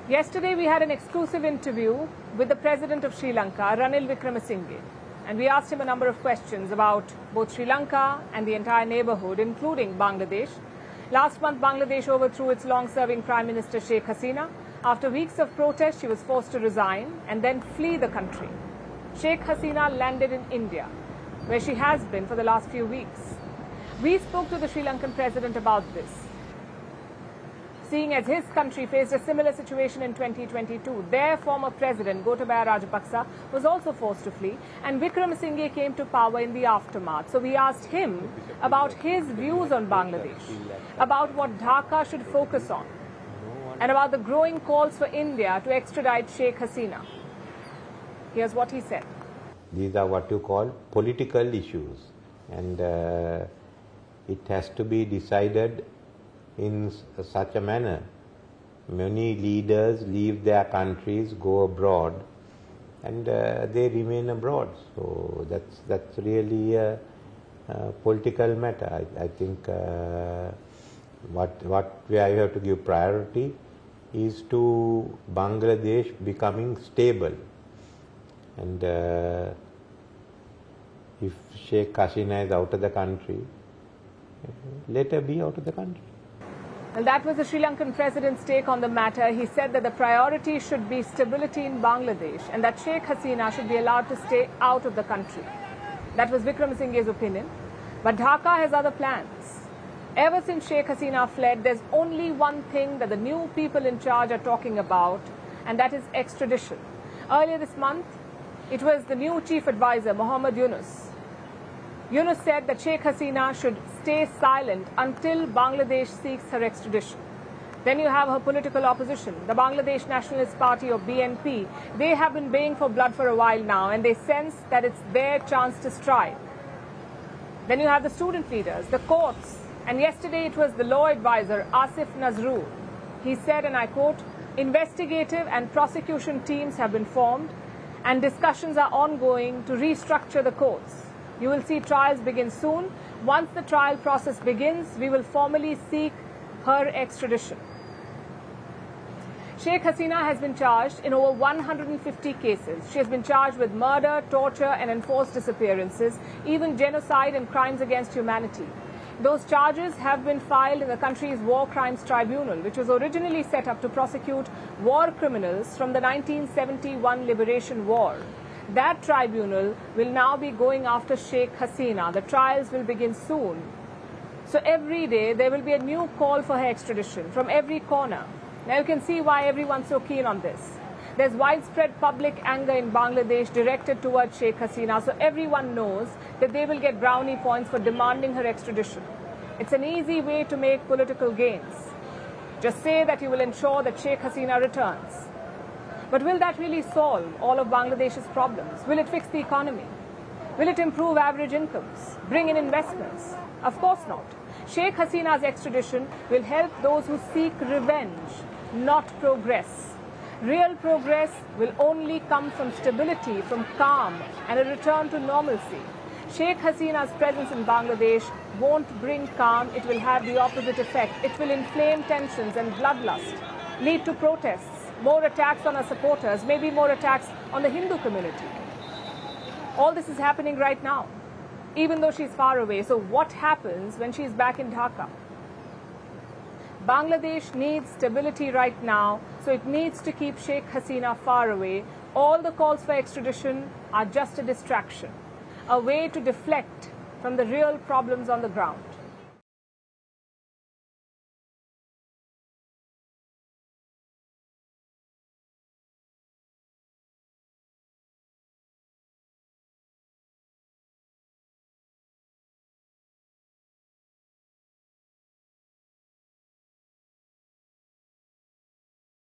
Yesterday, we had an exclusive interview with the President of Sri Lanka, Ranil Wickremesinghe, and we asked him a number of questions about both Sri Lanka and the entire neighborhood, including Bangladesh. Last month, Bangladesh overthrew its long-serving Prime Minister Sheikh Hasina. After weeks of protest, she was forced to resign and then flee the country. Sheikh Hasina landed in India, where she has been for the last few weeks. We spoke to the Sri Lankan president about this, seeing as his country faced a similar situation in 2022. Their former president, Gotabaya Rajapaksa, was also forced to flee, and Wickremesinghe came to power in the aftermath. So we asked him about his views on Bangladesh, about what Dhaka should focus on, and about the growing calls for India to extradite Sheikh Hasina. Here's what he said. These are what you call political issues, and it has to be decided in such a manner. Many leaders leave their countries, go abroad, and they remain abroad. So that's really a political matter. I think what we have to give priority is to Bangladesh becoming stable. And if Sheikh Hasina is out of the country, let her be out of the country. Well, that was the Sri Lankan president's take on the matter. He said that the priority should be stability in Bangladesh and that Sheikh Hasina should be allowed to stay out of the country. That was Wickremesinghe's opinion. But Dhaka has other plans. Ever since Sheikh Hasina fled, there's only one thing that the new people in charge are talking about, and that is extradition. Earlier this month, it was the new chief advisor, Muhammad Yunus. Yunus said that Sheikh Hasina should stay silent until Bangladesh seeks her extradition. Then you have her political opposition, the Bangladesh Nationalist Party, or BNP. They have been baying for blood for a while now, and they sense that it's their chance to strike. Then you have the student leaders, the courts, and yesterday it was the law advisor, Asif Nazrur. He said, and I quote, "Investigative and prosecution teams have been formed, and discussions are ongoing to restructure the courts. You will see trials begin soon. Once the trial process begins, we will formally seek her extradition." Sheikh Hasina has been charged in over 150 cases. She has been charged with murder, torture, and enforced disappearances, even genocide and crimes against humanity. Those charges have been filed in the country's War Crimes Tribunal, which was originally set up to prosecute war criminals from the 1971 Liberation War. That tribunal will now be going after Sheikh Hasina. The trials will begin soon. So every day there will be a new call for her extradition from every corner. Now you can see why everyone's so keen on this. There's widespread public anger in Bangladesh directed towards Sheikh Hasina, so everyone knows that they will get brownie points for demanding her extradition. It's an easy way to make political gains. Just say that you will ensure that Sheikh Hasina returns. But will that really solve all of Bangladesh's problems? Will it fix the economy? Will it improve average incomes? Bring in investments? Of course not. Sheikh Hasina's extradition will help those who seek revenge, not progress. Real progress will only come from stability, from calm, and a return to normalcy. Sheikh Hasina's presence in Bangladesh won't bring calm. It will have the opposite effect. It will inflame tensions and bloodlust, lead to protests, more attacks on her supporters, maybe more attacks on the Hindu community. All this is happening right now, even though she's far away. So what happens when she's back in Dhaka? Bangladesh needs stability right now, so it needs to keep Sheikh Hasina far away. All the calls for extradition are just a distraction, a way to deflect from the real problems on the ground.